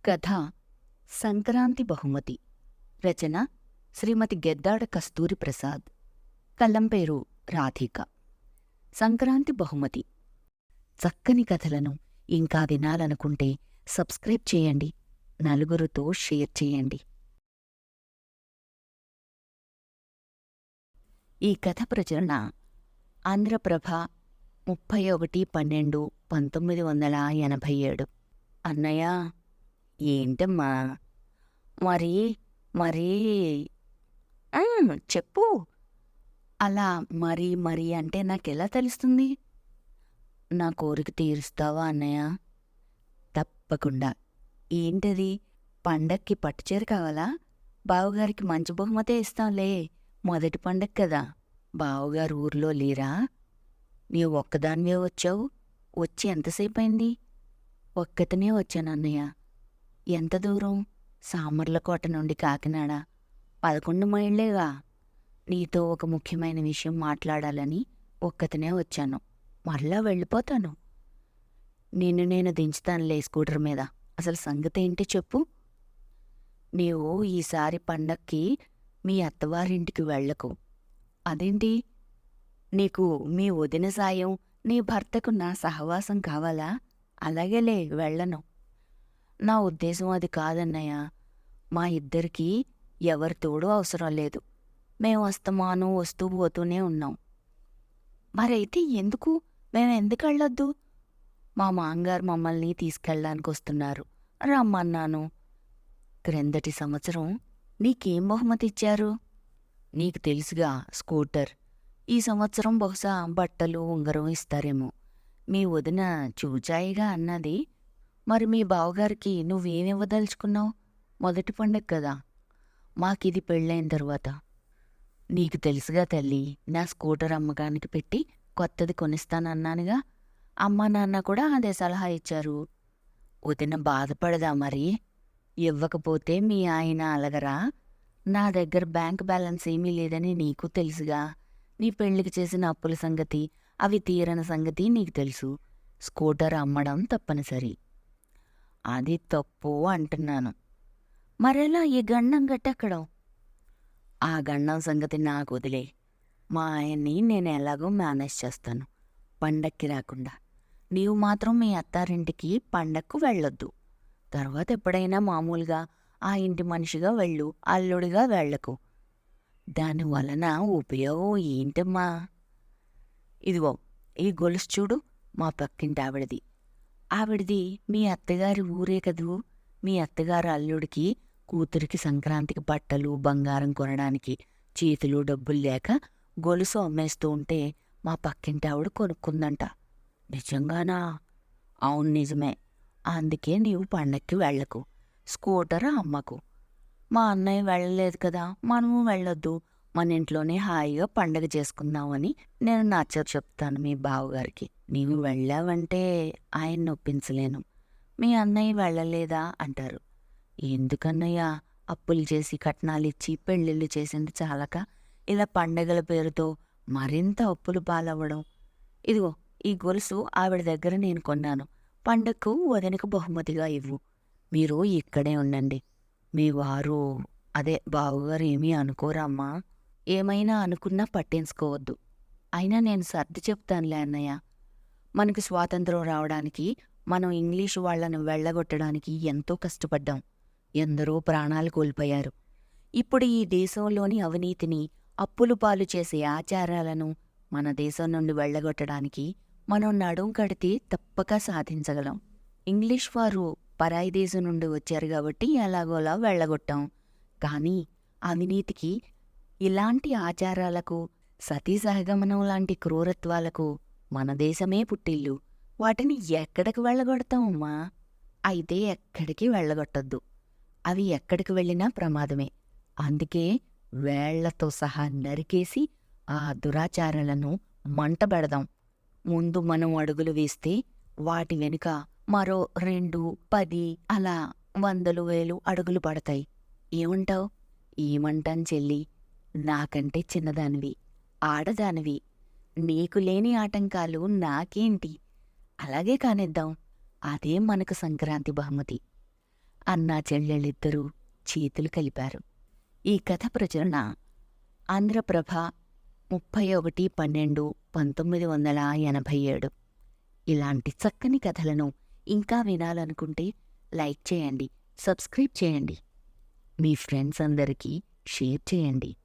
కథ సంక్రాంతి బహుమతి. రచన శ్రీమతి గెద్దాడ కస్తూరి ప్రసాద్. కలం పేరు రాధిక. సంక్రాంతి బహుమతి. చక్కని కథలను ఇంకా వినాలనుకుంటే సబ్స్క్రైబ్ చేయండి, నలుగురితో షేర్ చేయండి. ఈ కథ ప్రచురణ ఆంధ్రప్రభ 31/12/1987. అన్నయ్య, ఏంటమ్మా? మరి మరీ చెప్పు. అలా మరి మరి అంటే నాకెలా తెలుస్తుంది? నా కోరిక తీరుస్తావా అన్నయ్య? తప్పకుండా. ఏంటది? పండక్కి పట్టుచీర కావాలా? బావగారికి మంచి బహుమతే ఇస్తాంలే. మొదటి పండగ కదా. బావగారు ఊర్లో లేరా? నీవు ఒక్కదానివే వచ్చావు. వచ్చి ఎంతసేపయింది? ఒక్కతనే వచ్చానన్నయ్య. ఎంత దూరం? సామర్లకోట నుండి కాకినాడ 11 మైళ్ళేగా. నీతో ఒక ముఖ్యమైన విషయం మాట్లాడాలని ఒక్కతనే వచ్చాను. మళ్ళా వెళ్ళిపోతాను. నేను దించుతానులే స్కూటర్ మీద. అసలు సంగతేంటి చెప్పు. నీవు ఈసారి పండక్కి మీ అత్తవారింటికి వెళ్ళకు. అదేంటి? నీకు మీ వదిన సాయం, నీ భర్తకు నా సహవాసం కావాలా? అలాగేలే, వెళ్ళను. నా ఉద్దేశం అది కాదన్నయ్య. మా ఇద్దరికీ ఎవరి తోడు అవసరం లేదు. మేం అస్తమానం వస్తూ పోతూనే ఉన్నాం. మరైతే ఎందుకు? మేమెందుకు వెళ్ళొద్దు? మా మాంగారు మమ్మల్ని తీసుకెళ్ళడానికి వస్తున్నారు. రమ్మన్నాను. క్రిందటి సంవత్సరం నీకేం బహుమతి ఇచ్చారు? నీకు తెలుసుగా, స్కూటర్. ఈ సంవత్సరం బహుశా బట్టలు, ఉంగరం ఇస్తారేమో. మీ వదిన చూచాయిగా అన్నది. మరి మీ బావగారికి నువ్వేమివ్వదలుచుకున్నావు? మొదటి పండగ కదా. మాకిది పెళ్ళైన తర్వాత. నీకు తెలుసుగా తల్లి, నా స్కూటర్ అమ్మకానికి పెట్టి కొత్తది కొనిస్తానన్నానుగా. అమ్మా నాన్న కూడా అదే సలహా ఇచ్చారు. వదిన బాధపడదా మరి? ఇవ్వకపోతే మీ ఆయన అలగరా? నా దగ్గర బ్యాంక్ బ్యాలెన్స్ ఏమీ లేదని నీకు తెలుసుగా. నీ పెళ్లికి చేసిన అప్పుల సంగతి, అవి తీరని సంగతి నీకు తెలుసు. స్కూటర్ అమ్మడం తప్పనిసరి. అది తప్పు అంటున్నాను. మరెలా ఈ గండం గట్టెక్కడం? ఆ గండం సంగతి నాకు వదిలే. మా ఆయన్ని నేను ఎలాగో మేనేజ్ చేస్తాను, పండక్కి రాకుండా. నీవు మాత్రం మీ అత్తారింటికి పండక్కు వెళ్ళొద్దు. తర్వాత ఎప్పుడైనా మామూలుగా ఆ ఇంటి మనిషిగా వెళ్ళు, అల్లుడిగా వెళ్ళకు. దానివలన ఉపయోగం ఏంటమ్మా? ఇదిగో ఈ గొలుసు చూడు, మా పక్కింటి ఆవిడది. ఆవిడది మీ అత్తగారి ఊరే కదూ. మీ అత్తగారు అల్లుడికి, కూతురికి సంక్రాంతికి బట్టలు, బంగారం కొనడానికి చేతిలో డబ్బులు లేక గొలుసు అమ్మేస్తూ ఉంటే మా పక్కింటి ఆవిడ కొనుక్కుందంట. నిజంగానా? అవును, నిజమే. అందుకే నీవు పండక్కి వెళ్ళకు, స్కూటర్ అమ్మకు. మా అన్నయ్య వెళ్ళలేదు కదా, మనము వెళ్ళొద్దు. మన ఇంట్లోనే హాయిగా పండగ చేసుకుందామని నేను నచ్చ చెప్తాను మీ బావగారికి. నీవు వెళ్ళావంటే ఆయన నొప్పించలేను. మీ అన్నయ్య వెళ్ళలేదా అంటారు. ఎందుకన్నయ్య? అప్పులు చేసి కట్నాలిచ్చి పెళ్ళిళ్ళు చేసింది చాలక ఇలా పండగల పేరుతో మరింత అప్పులు పాలవ్వడం. ఇదిగో ఈ గొలుసు ఆవిడ దగ్గర నేను కొన్నాను. పండగకు వదినకు బహుమతిగా ఇవ్వు. మీరు ఇక్కడే ఉండండి. మీ వారు, అదే బావగారు ఏమీ అనుకోరమ్మా? ఏమైనా అనుకున్నా పట్టించుకోవద్దు. అయినా నేను సర్ది చెప్తానులే అన్నయ్య. మనకు స్వాతంత్రం రావడానికి, మనం ఇంగ్లీషు వాళ్లను వెళ్ళగొట్టడానికి ఎంతో కష్టపడ్డాం. ఎందరో ప్రాణాలు కోల్పోయారు. ఇప్పుడు ఈ దేశంలోని అవినీతిని, అప్పులు పాలు చేసే ఆచారాలను మన దేశం నుండి వెళ్ళగొట్టడానికి మనం నడుం కడితే తప్పక సాధించగలం. ఇంగ్లీష్ వారు పరాయి దేశం నుండి వచ్చారు కాబట్టి ఎలాగోలా వెళ్ళగొట్టాం. కానీ అవినీతికి, ఇలాంటి ఆచారాలకు, సతీ సహగమనం లాంటి క్రూరత్వాలకు మన దేశమే పుట్టిల్లు. వాటిని ఎక్కడికి వెళ్ళగొడతామమ్మా? అయితే ఎక్కడికి వెళ్ళగొట్టొద్దు. అవి ఎక్కడికి వెళ్ళినా ప్రమాదమే. అందుకే వేళ్లతో సహా నరికేసి ఆ దురాచారాలను మంటబెడదాం. ముందు మనం అడుగులు వేస్తే వాటి వెనుక మరో 2, 10 అలా 100, 1000 అడుగులు పడతాయి. ఏమంటావు? ఏమంటాను చెల్లి? నాకంటే చిన్నదానివి, ఆడదానివి. నీకు లేని ఆటంకాలు నాకేంటి? అలాగే కానిద్దాం. అదే మనకు సంక్రాంతి బహుమతి. అన్నా చెల్లెళ్ళిద్దరూ చేతులు కలిపారు. ఈ కథ ప్రచురణ ఆంధ్రప్రభ 31/12/1987. ఇలాంటి చక్కని కథలను ఇంకా వినాలనుకుంటే లైక్ చేయండి, సబ్స్క్రైబ్ చేయండి, మీ ఫ్రెండ్స్ అందరికీ షేర్ చేయండి.